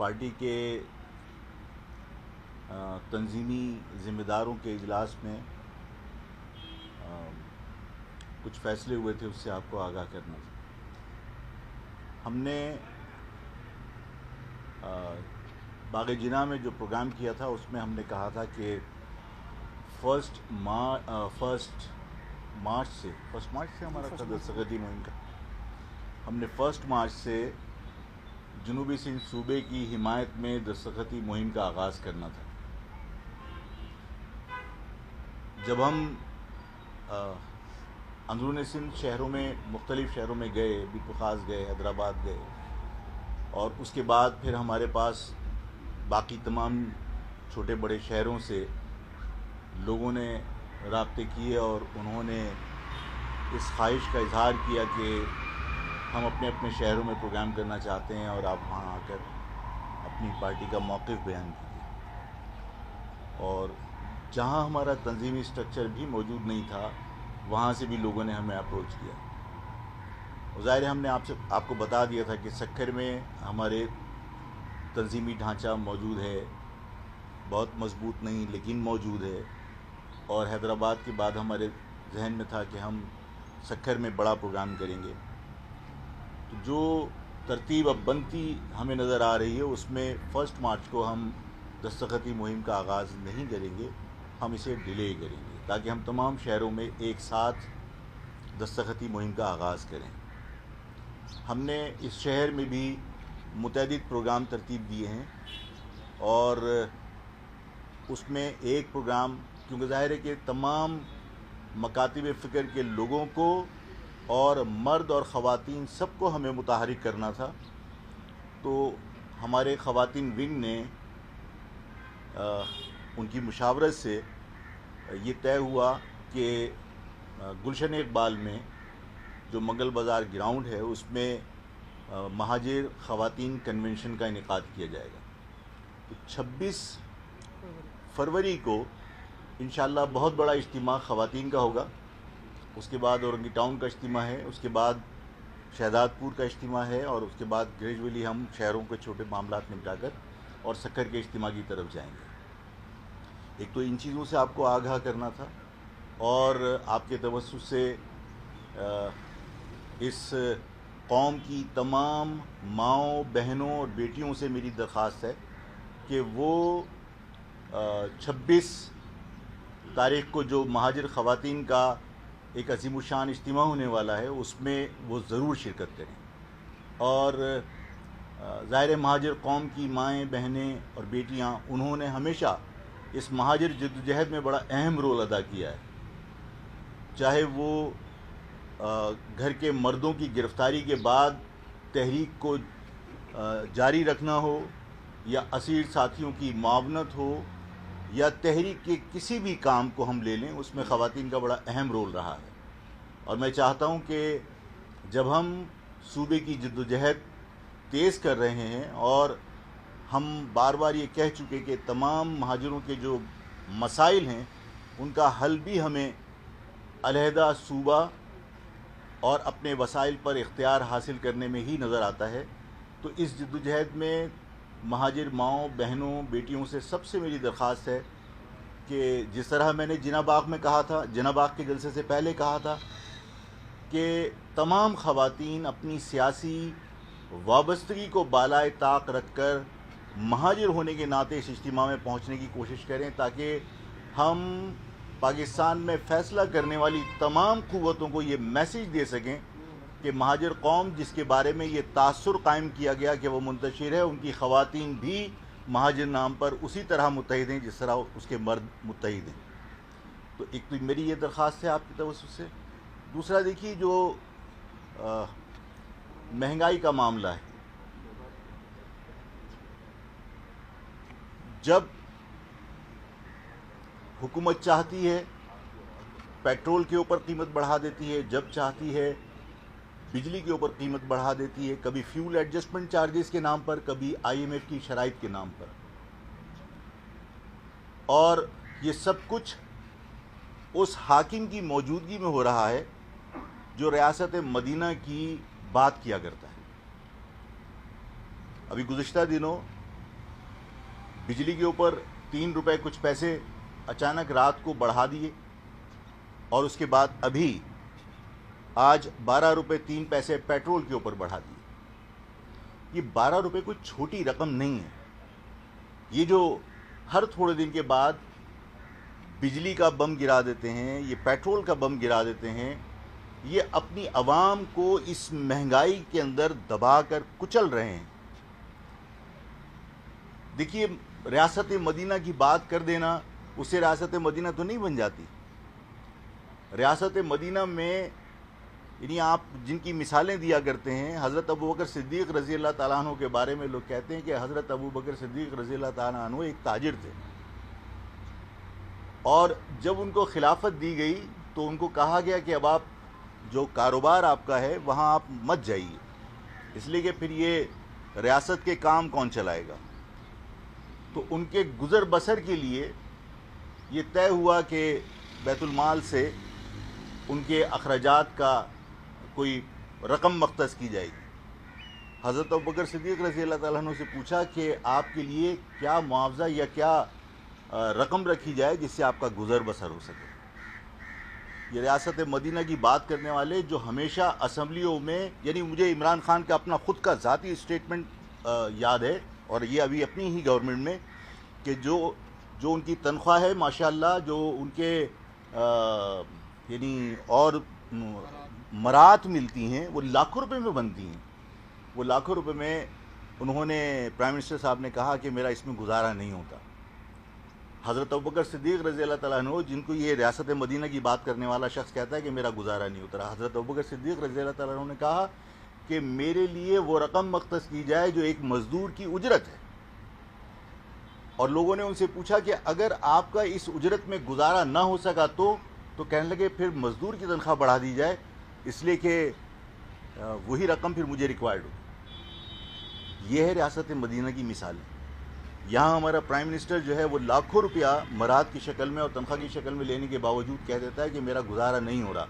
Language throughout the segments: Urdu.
پارٹی کے تنظیمی ذمہ داروں کے اجلاس میں کچھ فیصلے ہوئے تھے، اس سے آپ کو آگاہ کرنا تھا۔ ہم نے باغ جناح میں جو پروگرام کیا تھا اس میں ہم نے کہا تھا کہ فرسٹ مارچ سے ہمارا تھا دستخطی مہم کا، ہم نے 1 مارچ سے جنوبی سندھ صوبے کی حمایت میں دستخطی مہم کا آغاز کرنا تھا۔ جب ہم اندرون سندھ شہروں میں، مختلف شہروں میں گئے، بیپرخاص گئے، حیدرآباد گئے، اور اس کے بعد پھر ہمارے پاس باقی تمام چھوٹے بڑے شہروں سے لوگوں نے رابطے کیے اور انہوں نے اس خواہش کا اظہار کیا کہ ہم اپنے اپنے شہروں میں پروگرام کرنا چاہتے ہیں اور آپ وہاں آ کر اپنی پارٹی کا موقف بیان کیجیے۔ اور جہاں ہمارا تنظیمی اسٹرکچر بھی موجود نہیں تھا وہاں سے بھی لوگوں نے ہمیں اپروچ کیا۔ ظاہر ہے ہم نے آپ کو بتا دیا تھا کہ سکھر میں ہمارے تنظیمی ڈھانچہ موجود ہے، بہت مضبوط نہیں لیکن موجود ہے، اور حیدرآباد کے بعد ہمارے ذہن میں تھا کہ ہم سکھر میں بڑا پروگرام کریں گے۔ تو جو ترتیب اب بنتی ہمیں نظر آ رہی ہے اس میں 1 مارچ کو ہم دستخطی مہم کا آغاز نہیں کریں گے، ہم اسے ڈیلے کریں گے تاکہ ہم تمام شہروں میں ایک ساتھ دستخطی مہم کا آغاز کریں۔ ہم نے اس شہر میں بھی متعدد پروگرام ترتیب دیے ہیں، اور اس میں ایک پروگرام، کیونکہ ظاہر ہے کہ تمام مکاتب فکر کے لوگوں کو اور مرد اور خواتین سب کو ہمیں متحرک کرنا تھا، تو ہمارے خواتین ونگ نے ان کی مشاورت سے یہ طے ہوا کہ گلشن اقبال میں جو منگل بازار گراؤنڈ ہے اس میں مہاجر خواتین کنونشن کا انعقاد کیا جائے گا۔ تو 26 فروری کو انشاءاللہ بہت بڑا اجتماع خواتین کا ہوگا، اس کے بعد اورنگی ٹاؤن کا اجتماع ہے، اس کے بعد شہزاد پور کا اجتماع ہے، اور اس کے بعد گریجولی ہم شہروں کے چھوٹے معاملات نمٹا کر اور سکھر کے اجتماع کی طرف جائیں گے۔ ایک تو ان چیزوں سے آپ کو آگاہ کرنا تھا، اور آپ کے توسط سے اس قوم کی تمام ماؤں، بہنوں اور بیٹیوں سے میری درخواست ہے کہ وہ 26 تاریخ کو جو مہاجر خواتین کا ایک عظیم الشان اجتماع ہونے والا ہے اس میں وہ ضرور شرکت کریں۔ اور ظاہر مہاجر قوم کی مائیں، بہنیں اور بیٹیاں، انہوں نے ہمیشہ اس مہاجر جدوجہد میں بڑا اہم رول ادا کیا ہے، چاہے وہ گھر کے مردوں کی گرفتاری کے بعد تحریک کو جاری رکھنا ہو، یا اسیر ساتھیوں کی معاونت ہو، یا تحریک کے کسی بھی کام کو ہم لے لیں، اس میں خواتین کا بڑا اہم رول رہا ہے۔ اور میں چاہتا ہوں کہ جب ہم صوبے کی جدوجہد تیز کر رہے ہیں اور ہم بار بار یہ کہہ چکے کہ تمام مہاجروں کے جو مسائل ہیں ان کا حل بھی ہمیں علیحدہ صوبہ اور اپنے وسائل پر اختیار حاصل کرنے میں ہی نظر آتا ہے، تو اس جدوجہد میں مہاجر ماؤں، بہنوں، بیٹیوں سے سب سے میری درخواست ہے کہ جس طرح میں نے جناح باغ میں کہا تھا، جناح باغ کے جلسے سے پہلے کہا تھا کہ تمام خواتین اپنی سیاسی وابستگی کو بالائے طاق رکھ کر مہاجر ہونے کے ناطے اس اجتماع میں پہنچنے کی کوشش کریں، تاکہ ہم پاکستان میں فیصلہ کرنے والی تمام قوتوں کو یہ میسیج دے سکیں کہ مہاجر قوم جس کے بارے میں یہ تاثر قائم کیا گیا کہ وہ منتشر ہے، ان کی خواتین بھی مہاجر نام پر اسی طرح متحد ہیں جس طرح اس کے مرد متحد ہیں۔ تو ایک تو میری یہ درخواست ہے آپ کی توسط سے۔ دوسرا دیکھیے، جو مہنگائی کا معاملہ ہے، جب حکومت چاہتی ہے پیٹرول کے اوپر قیمت بڑھا دیتی ہے، جب چاہتی ہے بجلی کے اوپر قیمت بڑھا دیتی ہے، کبھی فیول ایڈجسٹمنٹ چارجز کے نام پر، کبھی IMF کی شرائط کے نام پر، اور یہ سب کچھ اس حاکم کی موجودگی میں ہو رہا ہے جو ریاست مدینہ کی بات کیا کرتا ہے۔ ابھی گزشتہ دنوں بجلی کے اوپر 3 روپے کچھ پیسے اچانک رات کو بڑھا دیے، اور اس کے بعد ابھی آج 12 روپے 3 پیسے پیٹرول کے اوپر بڑھا دیے۔ یہ 12 روپے کوئی چھوٹی رقم نہیں ہے۔ یہ جو ہر تھوڑے دن کے بعد بجلی کا بم گرا دیتے ہیں، یہ پیٹرول کا بم گرا دیتے ہیں، یہ اپنی عوام کو اس مہنگائی کے اندر دبا کر کچل رہے ہیں۔ دیکھیے، ریاست مدینہ کی بات کر دینا اس سے ریاست مدینہ تو نہیں بن جاتی۔ ریاست مدینہ میں یعنی آپ جن کی مثالیں دیا کرتے ہیں، حضرت ابوبکر صدیق رضی اللہ تعالیٰ عنہ کے بارے میں لوگ کہتے ہیں کہ حضرت ابوبکر صدیق رضی اللہ تعالیٰ عنہ ایک تاجر تھے، اور جب ان کو خلافت دی گئی تو ان کو کہا گیا کہ اب آپ جو کاروبار آپ کا ہے وہاں آپ مت جائیے، اس لیے کہ پھر یہ ریاست کے کام کون چلائے گا۔ تو ان کے گزر بسر کے لیے یہ طے ہوا کہ بیت المال سے ان کے اخراجات کا کوئی رقم مختص کی جائے گی۔ حضرت ابوبکر صدیق رضی اللہ تعالیٰ عنہ سے پوچھا کہ آپ کے لیے کیا معاوضہ یا کیا رقم رکھی جائے جس سے آپ کا گزر بسر ہو سکے۔ یہ ریاست مدینہ کی بات کرنے والے جو ہمیشہ اسمبلیوں میں، یعنی مجھے عمران خان کا اپنا خود کا ذاتی اسٹیٹمنٹ یاد ہے، اور یہ ابھی اپنی ہی گورنمنٹ میں، کہ جو ان کی تنخواہ ہے ماشاءاللہ، جو ان کے یعنی اور مرات ملتی ہیں، وہ لاکھوں روپے میں بنتی ہیں۔ وہ لاکھوں روپے میں انہوں نے، پرائم منسٹر صاحب نے کہا کہ میرا اس میں گزارا نہیں ہوتا۔ حضرت ابوبکر صدیق رضی اللہ تعالیٰ عنہ، جن کو یہ ریاست مدینہ کی بات کرنے والا شخص کہتا ہے کہ میرا گزارا نہیں ہوتا، حضرت ابوبکر صدیق رضی اللہ تعالیٰ عنہ نے کہا کہ میرے لیے وہ رقم مختص کی جائے جو ایک مزدور کی اجرت ہے۔ اور لوگوں نے ان سے پوچھا کہ اگر آپ کا اس اجرت میں گزارا نہ ہو سکا تو کہنے لگے پھر مزدور کی تنخواہ بڑھا دی جائے، اس لیے کہ وہی رقم پھر مجھے ریکوائرڈ ہو۔ یہ ہے ریاست مدینہ کی مثال ہے۔ یہاں ہمارا پرائم منسٹر جو ہے وہ لاکھوں روپیہ مراد کی شکل میں اور تنخواہ کی شکل میں لینے کے باوجود کہہ دیتا ہے کہ میرا گزارا نہیں ہو رہا،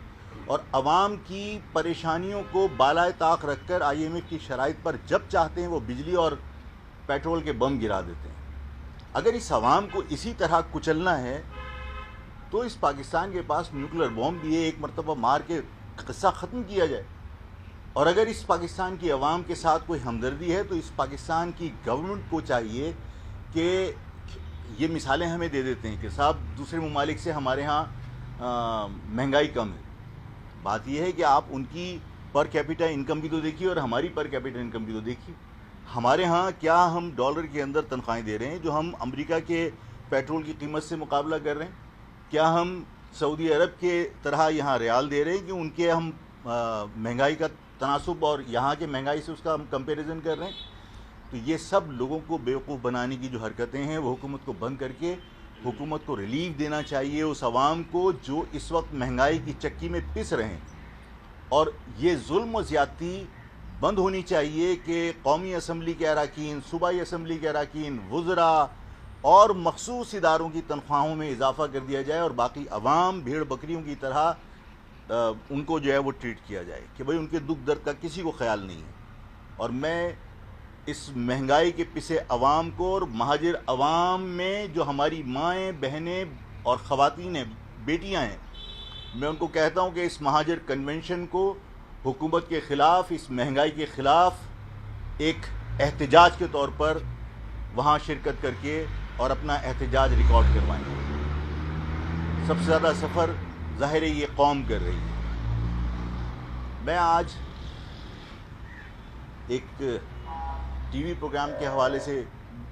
اور عوام کی پریشانیوں کو بالائے طاق رکھ کر IMF کی شرائط پر جب چاہتے ہیں وہ بجلی اور پیٹرول کے بم گرا دیتے ہیں۔ اگر اس عوام کو اسی طرح کچلنا ہے تو اس پاکستان کے پاس نیوکلر بم بھی ہے، ایک مرتبہ مار کے قصہ ختم کیا جائے۔ اور اگر اس پاکستان کی عوام کے ساتھ کوئی ہمدردی ہے تو اس پاکستان کی گورنمنٹ کو چاہیے کہ یہ مثالیں ہمیں دے دیتے ہیں کہ صاحب دوسرے ممالک سے ہمارے ہاں مہنگائی کم ہے۔ بات یہ ہے کہ آپ ان کی پر کیپیٹا انکم بھی تو دیکھیے اور ہماری پر کیپیٹا انکم بھی تو دیکھیے۔ ہمارے ہاں کیا ہم ڈالر کے اندر تنخواہیں دے رہے ہیں جو ہم امریکہ کے پیٹرول کی قیمت سے مقابلہ کر رہے ہیں؟ کیا ہم سعودی عرب کے طرح یہاں ریال دے رہے ہیں کہ ان کے ہم مہنگائی کا تناسب اور یہاں کے مہنگائی سے اس کا ہم کمپیریزن کر رہے ہیں؟ تو یہ سب لوگوں کو بیوقوف بنانے کی جو حرکتیں ہیں وہ حکومت کو بند کر کے حکومت کو ریلیف دینا چاہیے اس عوام کو جو اس وقت مہنگائی کی چکی میں پس رہے ہیں۔ اور یہ ظلم و زیادتی بند ہونی چاہیے کہ قومی اسمبلی کے اراکین، صوبائی اسمبلی کے اراکین، وزراء اور مخصوص اداروں کی تنخواہوں میں اضافہ کر دیا جائے اور باقی عوام بھیڑ بکریوں کی طرح ان کو جو ہے وہ ٹریٹ کیا جائے کہ بھئی ان کے دکھ درد کا کسی کو خیال نہیں ہے۔ اور میں اس مہنگائی کے پسے عوام کو اور مہاجر عوام میں جو ہماری مائیں، بہنیں اور خواتین ہیں، بیٹیاں ہیں، میں ان کو کہتا ہوں کہ اس مہاجر کنونشن کو حکومت کے خلاف، اس مہنگائی کے خلاف ایک احتجاج کے طور پر وہاں شرکت کر کے اور اپنا احتجاج ریکارڈ کروائیں۔ سب سے زیادہ سفر ظاہر ہے یہ قوم کر رہی ہے۔ میں آج ایک ٹی وی پروگرام کے حوالے سے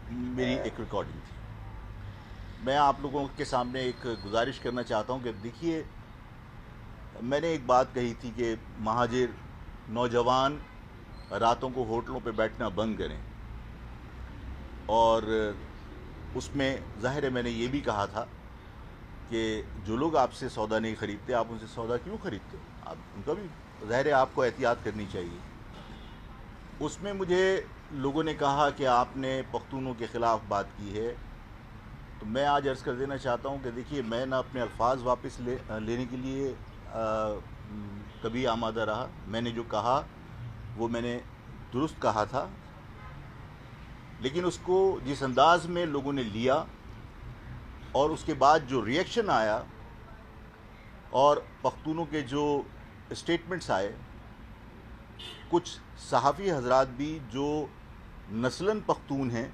میری ایک ریکارڈنگ تھی۔ میں آپ لوگوں کے سامنے ایک گزارش کرنا چاہتا ہوں کہ دیکھیے، میں نے ایک بات کہی تھی کہ مہاجر نوجوان راتوں کو ہوٹلوں پہ بیٹھنا بند کریں، اور اس میں ظاہر ہے میں نے یہ بھی کہا تھا کہ جو لوگ آپ سے سودا نہیں خریدتے آپ ان سے سودا کیوں خریدتے؟ آپ ان کا بھی ظاہر ہے آپ کو احتیاط کرنی چاہیے۔ اس میں مجھے لوگوں نے کہا کہ آپ نے پختونوں کے خلاف بات کی ہے، تو میں آج عرض کر دینا چاہتا ہوں کہ دیکھیے، میں نہ اپنے الفاظ واپس لینے کے لیے کبھی آمادہ رہا۔ میں نے جو کہا وہ میں نے درست کہا تھا۔ لیکن اس کو جس انداز میں لوگوں نے لیا اور اس کے بعد جو ریئیکشن آیا اور پختونوں کے جو اسٹیٹمنٹس آئے، کچھ صحافی حضرات بھی جو نسلاً پختون ہیں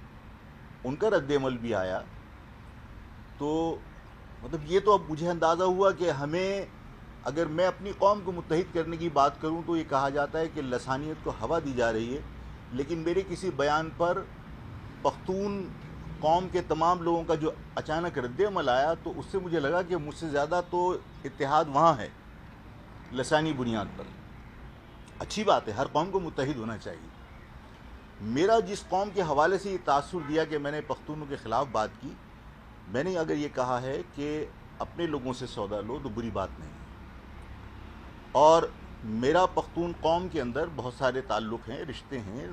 ان کا رد عمل بھی آیا، تو مطلب یہ تو اب مجھے اندازہ ہوا کہ ہمیں، اگر میں اپنی قوم کو متحد کرنے کی بات کروں تو یہ کہا جاتا ہے کہ لسانیت کو ہوا دی جا رہی ہے، لیکن میرے کسی بیان پر پختون قوم کے تمام لوگوں کا جو اچانک رد عمل آیا تو اس سے مجھے لگا کہ مجھ سے زیادہ تو اتحاد وہاں ہے لسانی بنیاد پر۔ اچھی بات ہے، ہر قوم کو متحد ہونا چاہیے۔ میرا جس قوم کے حوالے سے یہ تاثر دیا کہ میں نے پختونوں کے خلاف بات کی، میں نے اگر یہ کہا ہے کہ اپنے لوگوں سے سودا لو تو بری بات نہیں ہے، اور میرا پختون قوم کے اندر بہت سارے تعلق ہیں، رشتے ہیں،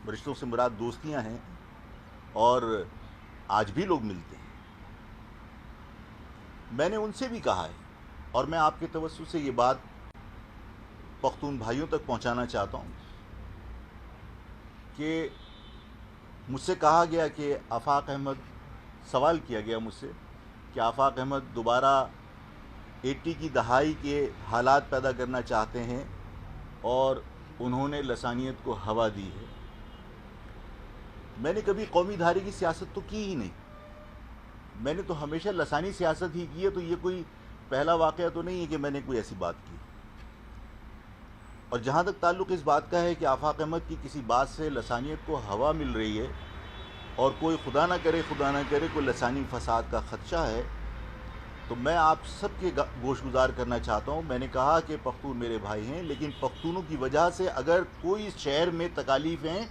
رشتوں سے مراد دوستیاں ہیں، اور آج بھی لوگ ملتے ہیں۔ میں نے ان سے بھی کہا ہے، اور میں آپ کے توسط سے یہ بات پختون بھائیوں تک پہنچانا چاہتا ہوں کہ مجھ سے کہا گیا کہ آفاق احمد، سوال کیا گیا مجھ سے کہ آفاق احمد دوبارہ 80 کی دہائی کے حالات پیدا کرنا چاہتے ہیں اور انہوں نے لسانیت کو ہوا دی ہے۔ میں نے کبھی قومی دھارے کی سیاست تو کی ہی نہیں، میں نے تو ہمیشہ لسانی سیاست ہی کی ہے، تو یہ کوئی پہلا واقعہ تو نہیں ہے کہ میں نے کوئی ایسی بات کی۔ اور جہاں تک تعلق اس بات کا ہے کہ آفاق احمد کی کسی بات سے لسانیت کو ہوا مل رہی ہے اور کوئی خدا نہ کرے کوئی لسانی فساد کا خدشہ ہے، تو میں آپ سب کے گوش گزار کرنا چاہتا ہوں۔ میں نے کہا کہ پختون میرے بھائی ہیں، لیکن پختونوں کی وجہ سے اگر کوئی شہر میں تکالیف ہیں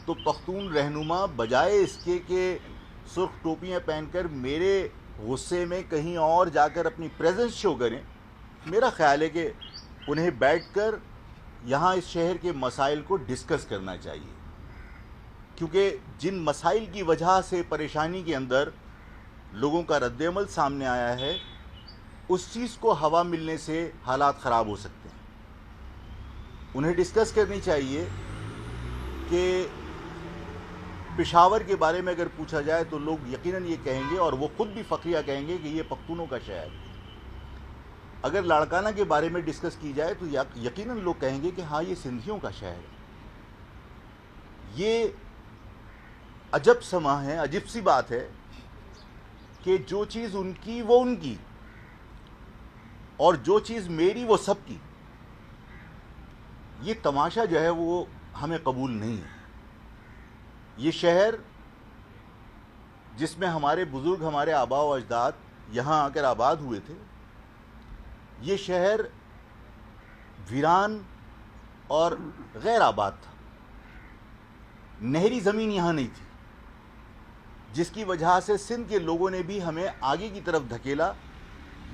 تو پختون رہنما بجائے اس کے کہ سرخ ٹوپیاں پہن کر میرے غصے میں کہیں اور جا کر اپنی پریزنس شو کریں، میرا خیال ہے کہ انہیں بیٹھ کر یہاں اس شہر کے مسائل کو ڈسکس کرنا چاہیے، کیونکہ جن مسائل کی وجہ سے پریشانی کے اندر لوگوں کا رد عمل سامنے آیا ہے، اس چیز کو ہوا ملنے سے حالات خراب ہو سکتے ہیں۔ انہیں ڈسکس کرنی چاہیے کہ پشاور کے بارے میں اگر پوچھا جائے تو لوگ یقیناً یہ کہیں گے، اور وہ خود بھی فخریہ کہیں گے کہ یہ پختونوں کا شہر ہے۔ اگر لاڑکانہ کے بارے میں ڈسکس کی جائے تو یقیناً لوگ کہیں گے کہ ہاں یہ سندھیوں کا شہر ہے۔ یہ عجب سما ہے، عجیب سی بات ہے کہ جو چیز ان کی وہ ان کی، اور جو چیز میری وہ سب کی۔ یہ تماشا جو ہے وہ ہمیں قبول نہیں ہے۔ یہ شہر جس میں ہمارے بزرگ، ہمارے آباء و اجداد یہاں آ کر آباد ہوئے تھے، یہ شہر ویران اور غیر آباد تھا، نہری زمین یہاں نہیں تھی، جس کی وجہ سے سندھ کے لوگوں نے بھی ہمیں آگے کی طرف دھکیلا۔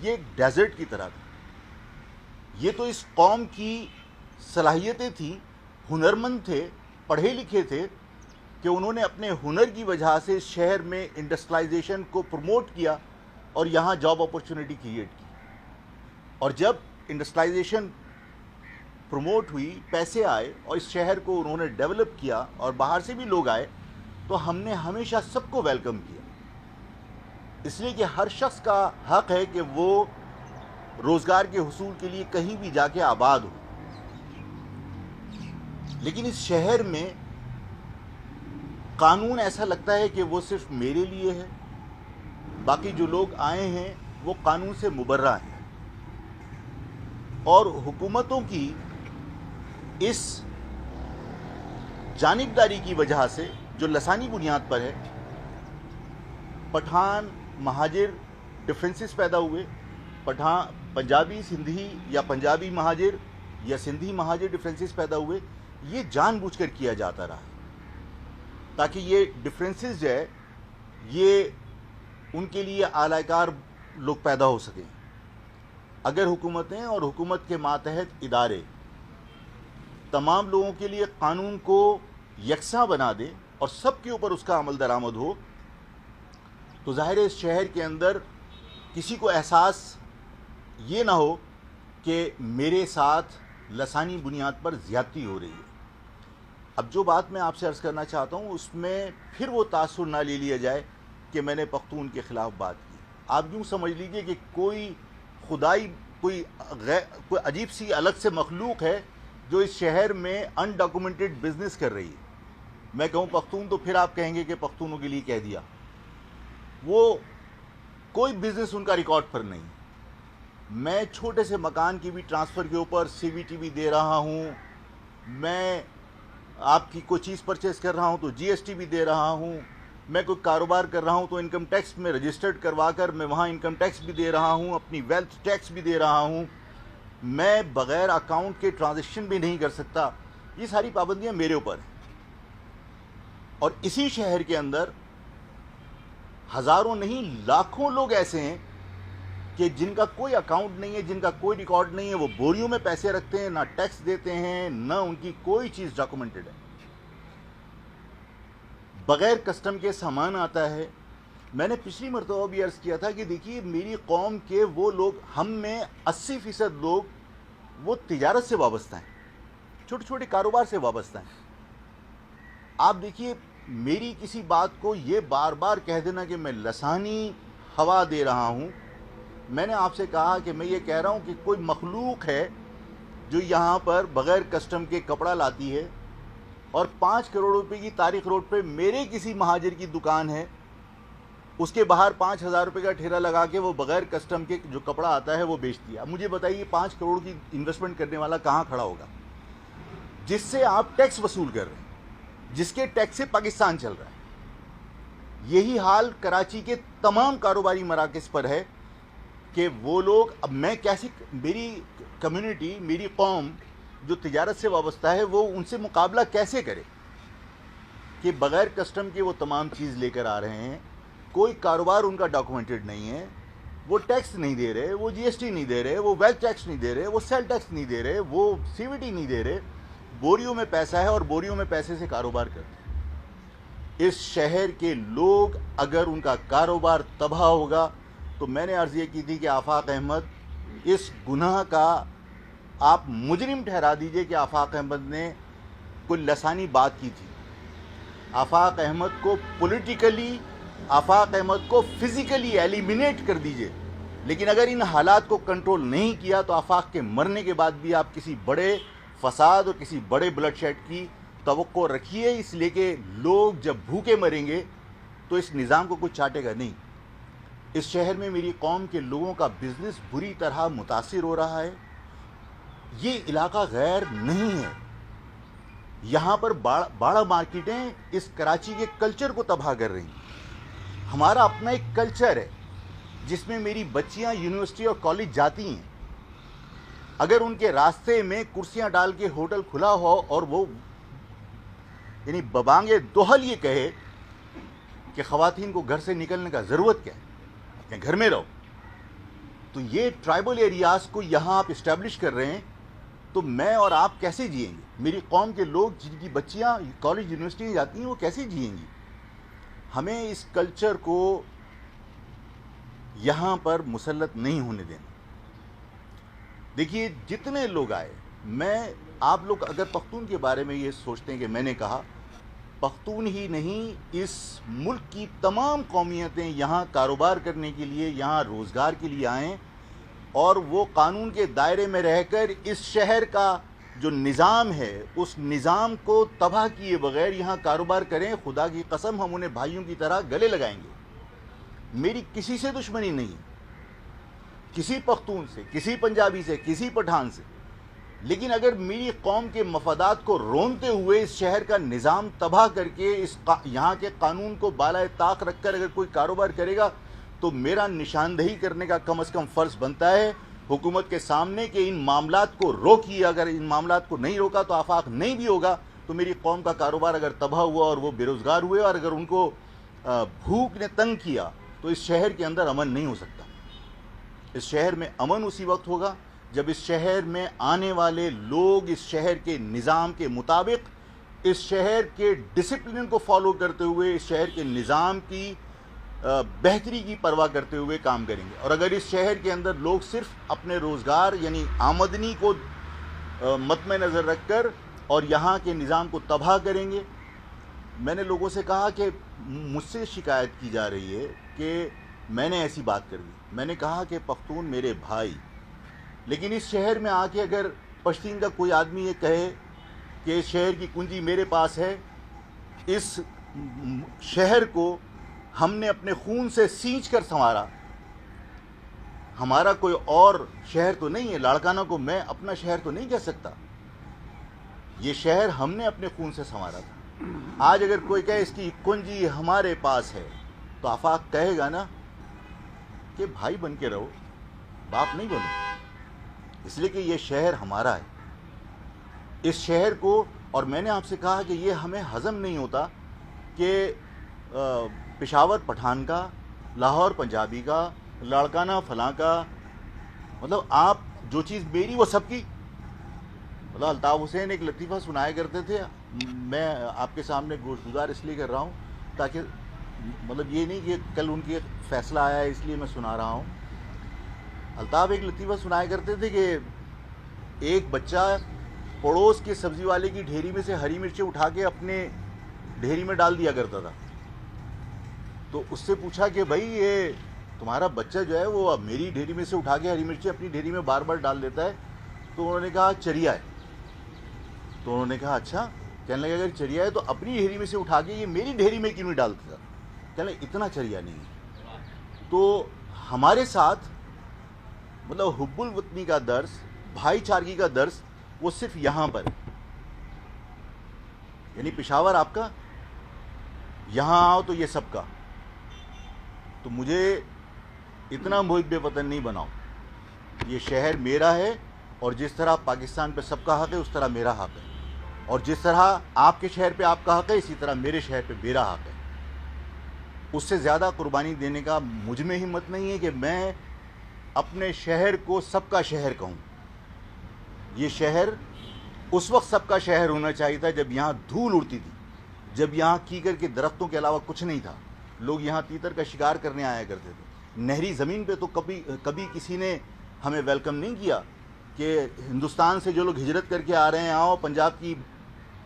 یہ ایک ڈیزرٹ کی طرح تھا۔ یہ تو اس قوم کی صلاحیتیں تھیں، ہنرمند تھے، پڑھے لکھے تھے، کہ انہوں نے اپنے ہنر کی وجہ سے اس شہر میں انڈسٹریلائزیشن کو پروموٹ کیا اور یہاں جاب اپورچونٹی کریٹ کی۔ اور جب انڈسٹریلائزیشن پروموٹ ہوئی، پیسے آئے اور اس شہر کو انہوں نے ڈیولپ کیا اور باہر سے بھی لوگ آئے، تو ہم نے ہمیشہ سب کو ویلکم کیا، اس لیے کہ ہر شخص کا حق ہے کہ وہ روزگار کے حصول کے لیے کہیں بھی جا کے آباد ہو۔ لیکن اس شہر میں قانون ایسا لگتا ہے کہ وہ صرف میرے لیے ہے، باقی جو لوگ آئے ہیں وہ قانون سے مبرہ ہیں، اور حکومتوں کی اس جانبداری کی وجہ سے جو لسانی بنیاد پر ہے، پٹھان مہاجر ڈفرینسز پیدا ہوئے، پنجابی سندھی یا پنجابی مہاجر یا سندھی مہاجر ڈفرینسز پیدا ہوئے۔ یہ جان بوجھ کر کیا جاتا رہا تاکہ یہ ڈفرینسز جو ہے یہ ان کے لیے اعلی کار لوگ پیدا ہو سکیں۔ اگر حکومتیں اور حکومت کے ماتحت ادارے تمام لوگوں کے لیے قانون کو یکساں بنا دیں اور سب کے اوپر اس کا عمل درآمد ہو، تو ظاہر ہے اس شہر کے اندر کسی کو احساس یہ نہ ہو کہ میرے ساتھ لسانی بنیاد پر زیادتی ہو رہی ہے۔ اب جو بات میں آپ سے عرض کرنا چاہتا ہوں اس میں پھر وہ تاثر نہ لے لیا جائے کہ میں نے پختون کے خلاف بات کی. آپ یوں سمجھ لیجئے کہ کوئی خدائی کوئی عجیب سی الگ سے مخلوق ہے جو اس شہر میں انڈاکومنٹڈ بزنس کر رہی ہے. میں کہوں پختون تو پھر آپ کہیں گے کہ پختونوں کے لیے کہہ دیا. وہ کوئی بزنس ان کا ریکارڈ پر نہیں. میں چھوٹے سے مکان کی بھی ٹرانسفر کے اوپر سی وی ٹی بھی دے رہا ہوں. میں آپ کی کوئی چیز پرچیز کر رہا ہوں تو جی ایس ٹی بھی دے رہا ہوں. میں کوئی کاروبار کر رہا ہوں تو انکم ٹیکس میں رجسٹرڈ کروا کر میں وہاں انکم ٹیکس بھی دے رہا ہوں, اپنی ویلتھ ٹیکس بھی دے رہا ہوں. میں بغیر اکاؤنٹ کے ٹرانزیکشن بھی نہیں کر سکتا. یہ ساری پابندیاں میرے اوپر ہیں. اور اسی شہر کے اندر ہزاروں نہیں لاکھوں لوگ ایسے ہیں کہ جن کا کوئی اکاؤنٹ نہیں ہے, جن کا کوئی ریکارڈ نہیں ہے. وہ بوریوں میں پیسے رکھتے ہیں, نہ ٹیکس دیتے ہیں, نہ ان کی کوئی چیز ڈاکومنٹڈ ہے. بغیر کسٹم کے سامان آتا ہے. میں نے پچھلی مرتبہ بھی عرض کیا تھا کہ دیکھیے میری قوم کے وہ لوگ, ہم میں 80% لوگ وہ تجارت سے وابستہ ہیں, چھوٹے چھوٹے کاروبار سے وابستہ ہیں. آپ دیکھیے میری کسی بات کو یہ بار بار کہہ دینا کہ میں لسانی ہوا دے رہا ہوں. میں نے آپ سے کہا کہ میں یہ کہہ رہا ہوں کہ کوئی مخلوق ہے جو یہاں پر بغیر کسٹم کے کپڑا لاتی ہے اور 5 کروڑ روپے کی تاریخ روڈ پہ میرے کسی مہاجر کی دکان ہے, اس کے باہر 5,000 روپے کا ٹھیلا لگا کے وہ بغیر کسٹم کے جو کپڑا آتا ہے وہ بیچ دیا. اب مجھے بتائیے 5 کروڑ کی انویسٹمنٹ کرنے والا کہاں کھڑا ہوگا جس سے آپ ٹیکس وصول کر رہے ہیں, جس کے ٹیکس سے پاکستان چل رہا ہے. یہی حال کراچی کے تمام کاروباری مراکز پر ہے کہ وہ لوگ, اب میں کیسے, میری کمیونٹی, میری قوم جو تجارت سے وابستہ ہے وہ ان سے مقابلہ کیسے کرے کہ بغیر کسٹم کے وہ تمام چیز لے کر آ رہے ہیں. کوئی کاروبار ان کا ڈاکومنٹڈ نہیں ہے, وہ ٹیکس نہیں دے رہے, وہ جی ایس ٹی نہیں دے رہے, وہ ویلتھ ٹیکس نہیں دے رہے, وہ سیل ٹیکس نہیں دے رہے, وہ سی وی ٹی نہیں دے رہے. بوریوں میں پیسہ ہے اور بوریوں میں پیسے سے کاروبار کرتے ہیں. اس شہر کے لوگ اگر ان کا کاروبار تباہ ہوگا تو میں نے عرض یہ کی تھی کہ آفاق احمد اس گناہ کا آپ مجرم ٹھہرا دیجئے کہ آفاق احمد نے کوئی لسانی بات کی تھی. آفاق احمد کو پولیٹیکلی, آفاق احمد کو فزیکلی ایلیمینیٹ کر دیجئے. لیکن اگر ان حالات کو کنٹرول نہیں کیا تو آفاق کے مرنے کے بعد بھی آپ کسی بڑے فساد اور کسی بڑے بلڈ شیڈ کی توقع رکھیے, اس لیے کہ لوگ جب بھوکے مریں گے تو اس نظام کو کچھ چاٹے گا نہیں. اس شہر میں میری قوم کے لوگوں کا بزنس بری طرح متاثر ہو رہا ہے. یہ علاقہ غیر نہیں ہے. یہاں پر باڑہ مارکیٹیں اس کراچی کے کلچر کو تباہ کر رہی ہیں. ہمارا اپنا ایک کلچر ہے جس میں میری بچیاں یونیورسٹی اور کالج جاتی ہیں. اگر ان کے راستے میں کرسیاں ڈال کے ہوٹل کھلا ہو اور وہ یعنی ببانگے دوہل یہ کہے کہ خواتین کو گھر سے نکلنے کا ضرورت کیا ہے, کہ گھر میں رہو, تو یہ ٹرائبل ایریاز کو یہاں آپ اسٹیبلش کر رہے ہیں, تو میں اور آپ کیسے جئیں گے؟ میری قوم کے لوگ جن کی بچیاں کالج یونیورسٹی میں جاتی ہیں وہ کیسے جئیں گی؟ ہمیں اس کلچر کو یہاں پر مسلط نہیں ہونے دینا. دیکھیے جتنے لوگ آئے, میں آپ لوگ اگر پختون کے بارے میں یہ سوچتے ہیں کہ میں نے کہا, پختون ہی نہیں اس ملک کی تمام قومیتیں یہاں کاروبار کرنے کے لیے, یہاں روزگار کے لیے آئیں اور وہ قانون کے دائرے میں رہ کر اس شہر کا جو نظام ہے اس نظام کو تباہ کیے بغیر یہاں کاروبار کریں. خدا کی قسم ہم انہیں بھائیوں کی طرح گلے لگائیں گے. میری کسی سے دشمنی نہیں, کسی پختون سے, کسی پنجابی سے, کسی پٹھان سے, لیکن اگر میری قوم کے مفادات کو رونتے ہوئے اس شہر کا نظام تباہ کر کے یہاں کے قانون کو بالائے طاق رکھ کر اگر کوئی کاروبار کرے گا تو میرا نشاندہی کرنے کا کم از کم فرض بنتا ہے حکومت کے سامنے کہ ان معاملات کو روکیے. اگر ان معاملات کو نہیں روکا تو آفاق نہیں بھی ہوگا. تو میری قوم کا کاروبار اگر تباہ ہوا اور وہ بے روزگار ہوئے اور اگر ان کو بھوک نے تنگ کیا تو اس شہر کے اندر امن نہیں ہو سکتا. اس شہر میں امن اسی وقت ہوگا جب اس شہر میں آنے والے لوگ اس شہر کے نظام کے مطابق, اس شہر کے ڈسپلن کو فالو کرتے ہوئے, اس شہر کے نظام کی بہتری کی پرواہ کرتے ہوئے کام کریں گے. اور اگر اس شہر کے اندر لوگ صرف اپنے روزگار یعنی آمدنی کو مد میں نظر رکھ کر اور یہاں کے نظام کو تباہ کریں گے. میں نے لوگوں سے کہا کہ مجھ سے شکایت کی جا رہی ہے کہ میں نے ایسی بات کر دی. میں نے کہا کہ پختون میرے بھائی، لیکن اس شہر میں آ کے اگر پشتین کا کوئی آدمی یہ کہے کہ اس شہر کی کنجی میرے پاس ہے، اس شہر کو ہم نے اپنے خون سے سینچ کر سنوارا، ہمارا کوئی اور شہر تو نہیں ہے. لاڑکانہ کو میں اپنا شہر تو نہیں کہہ سکتا. یہ شہر ہم نے اپنے خون سے سنوارا تھا. آج اگر کوئی کہے اس کی کنجی ہمارے پاس ہے تو آفاق کہے گا نا کہ بھائی بن کے رہو، باپ نہیں بنو، اس لیے کہ یہ شہر ہمارا ہے. اس شہر کو، اور میں نے آپ سے کہا کہ یہ ہمیں ہضم نہیں ہوتا کہ پشاور پٹھان کا، لاہور پنجابی کا، لاڑکانہ فلاں کا، مطلب آپ جو چیز میری وہ سب کی. مطلب الطاف حسین ایک لطیفہ سنایا کرتے تھے، میں آپ کے سامنے گوش گزار اس لیے کر رہا ہوں تاکہ مطلب یہ نہیں کہ کل ان کی فیصلہ آیا ہے اس لیے میں سنا رہا ہوں. الطاف ایک لطیفہ سنایا کرتے تھے کہ ایک بچہ پڑوس کے سبزی والے کی ڈھیری میں سے ہری مرچیں اٹھا کے اپنے ڈھیری میں ڈال دیا کرتا تھا. تو اس سے پوچھا کہ بھائی یہ تمہارا بچہ جو ہے وہ میری ڈھیری میں سے اٹھا کے ہری مرچیں اپنی ڈھیری میں بار بار ڈال دیتا ہے. تو انہوں نے کہا چریا ہے. تو انہوں نے کہا اچھا. کہنے لگا اگر چریا ہے تو اپنی ڈھیری میں سے اٹھا کے یہ میری ڈھیری میں کیوں نہیں ڈالتا تھا؟ کہنے لگا اتنا چریا نہیں ہے. تو ہمارے ساتھ مطلب حب الوطنی کا درس، بھائی چارگی کا درس وہ صرف یہاں پر ہے. یعنی پشاور آپ کا، یہاں آؤ تو یہ سب کا. تو مجھے اتنا محب وطن نہیں بناؤ. یہ شہر میرا ہے، اور جس طرح پاکستان پہ سب کا حق ہے اس طرح میرا حق ہے، اور جس طرح آپ کے شہر پہ آپ کا حق ہے اسی طرح میرے شہر پہ میرا حق ہے. اس سے زیادہ قربانی دینے کا مجھ میں ہمت نہیں ہے کہ میں اپنے شہر کو سب کا شہر کہوں. یہ شہر اس وقت سب کا شہر ہونا چاہیے تھا جب یہاں دھول اڑتی تھی، جب یہاں کیکر کے درختوں کے علاوہ کچھ نہیں تھا. لوگ یہاں تیتر کا شکار کرنے آیا کرتے تھے. نہری زمین پہ تو کبھی کسی نے ہمیں ویلکم نہیں کیا کہ ہندوستان سے جو لوگ ہجرت کر کے آ رہے ہیں آؤ پنجاب کی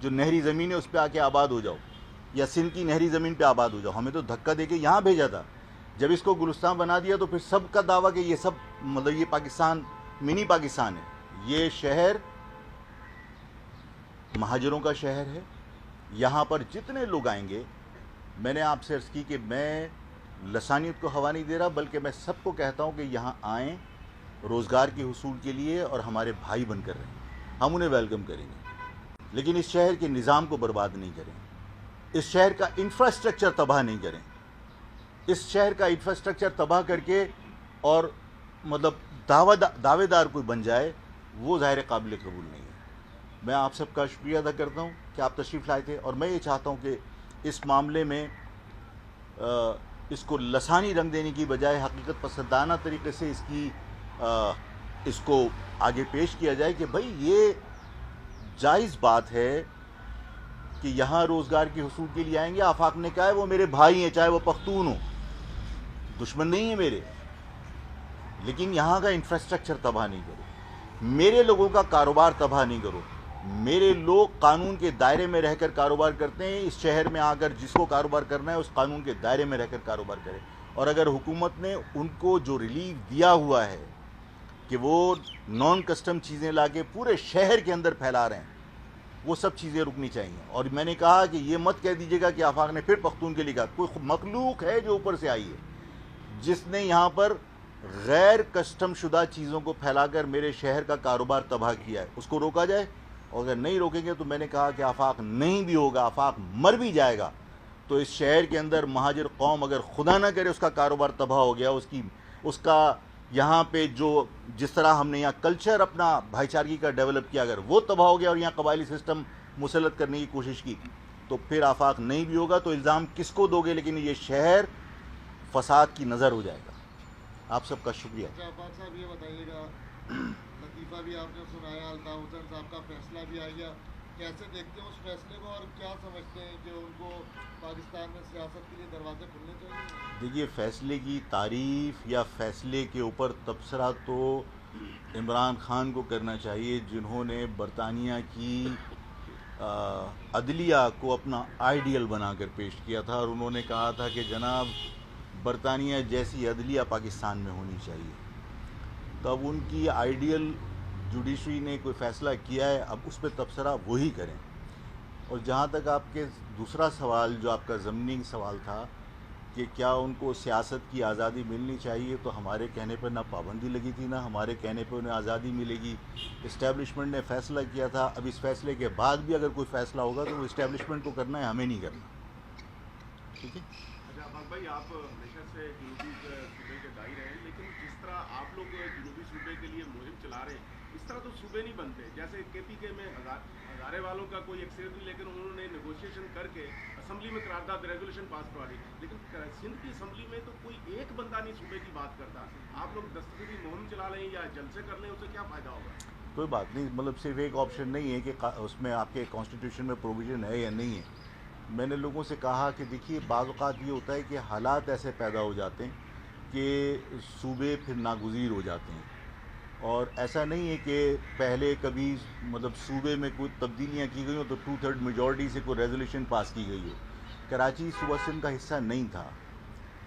جو نہری زمین ہے اس پہ آ کے آباد ہو جاؤ، یا سندھ کی نہری زمین پہ آباد ہو جاؤ. ہمیں تو دھکا دے کے یہاں بھیجا تھا. جب اس کو گلستان بنا دیا تو پھر سب کا دعویٰ کہ یہ سب مطلب یہ پاکستان منی پاکستان ہے. یہ شہر مہاجروں کا شہر ہے. یہاں پر جتنے لوگ آئیں گے، میں نے آپ سے عرض کی کہ میں لسانیت کو ہوا نہیں دے رہا، بلکہ میں سب کو کہتا ہوں کہ یہاں آئیں روزگار کے حصول کے لیے، اور ہمارے بھائی بن کر رہیں. ہم انہیں ویلکم کریں گے، لیکن اس شہر کے نظام کو برباد نہیں کریں، اس شہر کا انفراسٹرکچر تباہ نہیں کریں. اس شہر کا انفراسٹرکچر تباہ کر کے اور مطلب دعوے دار کوئی بن جائے، وہ ظاہر قابل قبول نہیں ہے. میں آپ سب کا شکریہ ادا کرتا ہوں کہ آپ تشریف لائے تھے، اور میں یہ چاہتا ہوں کہ اس معاملے میں اس کو لسانی رنگ دینے کی بجائے حقیقت پسندانہ طریقے سے اس کو آگے پیش کیا جائے کہ بھائی یہ جائز بات ہے کہ یہاں روزگار کے حصول کے لیے آئیں گے. آفاق نے کہا ہے وہ میرے بھائی ہیں، چاہے وہ پختون ہوں، دشمن نہیں ہیں میرے، لیکن یہاں کا انفراسٹرکچر تباہ نہیں کرو، میرے لوگوں کا کاروبار تباہ نہیں کرو. میرے لوگ قانون کے دائرے میں رہ کر کاروبار کرتے ہیں. اس شہر میں آ کر جس کو کاروبار کرنا ہے اس قانون کے دائرے میں رہ کر کاروبار کرے. اور اگر حکومت نے ان کو جو ریلیف دیا ہوا ہے کہ وہ نان کسٹم چیزیں لا کے پورے شہر کے اندر پھیلا رہے ہیں، وہ سب چیزیں رکنی چاہیے. اور میں نے کہا کہ یہ مت کہہ دیجیے گا کہ آفاق نے پھر پختون کے لیے کہا. کوئی مخلوق ہے جو اوپر سے آئی ہے جس نے یہاں پر غیر کسٹم شدہ چیزوں کو پھیلا کر میرے شہر کا کاروبار تباہ کیا ہے. اس کو روکا جائے، اور اگر نہیں روکیں گے تو میں نے کہا کہ آفاق نہیں بھی ہوگا، آفاق مر بھی جائے گا تو اس شہر کے اندر مہاجر قوم اگر خدا نہ کرے اس کا کاروبار تباہ ہو گیا، اس کا یہاں پہ جس طرح ہم نے یہاں کلچر اپنا بھائی چارگی کا ڈیولپ کیا، اگر وہ تباہ ہو گیا اور یہاں قبائلی سسٹم مسلط کرنے کی کوشش کی تو پھر آفاق نہیں بھی ہوگا. تو الزام کس کو دو گے؟ لیکن یہ شہر فساد کی نظر ہو جائے گا. آپ سب کا شکریہ. آفاق صاحب یہ بتائیے گا، لطیفہ بھی آپ نے سنایا، الطاف حسین صاحب کا فیصلہ بھی آ گیا، کیسے دیکھتے ہیں اس فیصلے کو اور کیا سمجھتے ہیں کہ ان کو پاکستان میں سیاست کے لیے دروازے کھلنے چاہیے؟ دیکھیے، فیصلے کی تعریف یا فیصلے کے اوپر تبصرہ تو عمران خان کو کرنا چاہیے، جنہوں نے برطانیہ کی عدلیہ کو اپنا آئیڈیل بنا کر پیش کیا تھا، اور انہوں نے کہا تھا کہ جناب برطانیہ جیسی عدلیہ پاکستان میں ہونی چاہیے. تو اب ان کی آئیڈیل جوڈیشری نے کوئی فیصلہ کیا ہے، اب اس پہ تبصرہ وہی کریں. اور جہاں تک آپ کے دوسرا سوال جو آپ کا ضمنی سوال تھا کہ کیا ان کو سیاست کی آزادی ملنی چاہیے، تو ہمارے کہنے پر نہ پابندی لگی تھی، نہ ہمارے کہنے پہ انہیں آزادی ملے گی. اسٹیبلشمنٹ نے فیصلہ کیا تھا. اب اس فیصلے کے بعد بھی اگر کوئی فیصلہ ہوگا تو وہ اسٹیبلشمنٹ کو کرنا ہے، ہمیں نہیں کرنا. ٹھیک ہے. اچھا افاق بھائی، آپ ہمیشہ سے جنوبی صوبے کے دائی رہے ہیں، لیکن جس طرح آپ لوگ جنوبی صوبے کے لیے مہم چلا رہے ہیں، اس طرح تو صوبے نہیں بنتے. جیسے کے پی کے میں ہزارے والوں کا کوئی اکثریت نہیں، لیکن انہوں نے نیگوشیشن کر کے اسمبلی میں قرارداد ریزولوشن پاس کروا دی. لیکن سندھ کی اسمبلی میں تو کوئی ایک بندہ نہیں صوبے کی بات کرتا. آپ لوگ دستخطی مہم چلا لیں یا جلسے کر لیں، اسے کیا فائدہ ہوگا؟ کوئی بات نہیں، مطلب صرف ایک آپشن نہیں ہے کہ اس میں آپ کے کانسٹیٹیوشن میں پروویژن ہے یا نہیں ہے. میں نے لوگوں سے کہا کہ دیکھیے بعض اوقات یہ ہوتا ہے کہ حالات ایسے پیدا ہو جاتے ہیں کہ صوبے پھر ناگزیر ہو جاتے ہیں. اور ایسا نہیں ہے کہ پہلے کبھی مطلب صوبے میں کوئی تبدیلیاں کی گئی ہوں تو 2/3 میجورٹی سے کوئی ریزولوشن پاس کی گئی ہو. کراچی صوبہ سندھ کا حصہ نہیں تھا.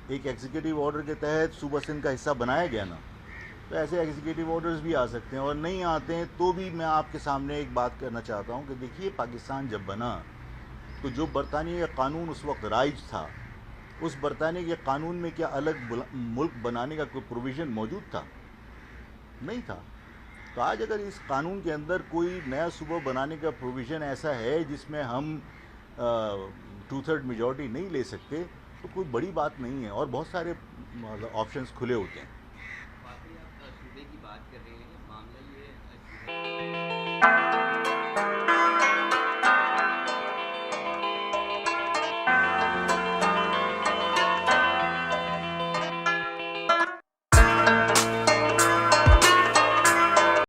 ایک ایگزیکٹو آرڈر کے تحت صوبہ سندھ کا حصہ بنایا گیا نا. تو ایسے ایگزیکٹو آرڈرز بھی آ سکتے ہیں، اور نہیں آتے ہیں تو بھی میں آپ کے سامنے ایک بات کرنا چاہتا ہوں کہ دیکھیے پاکستان جب بنا تو جو برطانیہ کا قانون اس وقت رائج تھا، اس برطانیہ کے قانون میں کیا الگ ملک بنانے کا کوئی پروویژن موجود تھا؟ نہیں تھا. تو آج اگر اس قانون کے اندر کوئی نیا صوبہ بنانے کا پروویژن ایسا ہے جس میں ہم 2/3 میجورٹی نہیں لے سکتے، تو کوئی بڑی بات نہیں ہے، اور بہت سارے آپشنز کھلے ہوتے ہیں. واقعی آپ صوبے کی بات کر رہے ہیں، معاملہ یہ ہے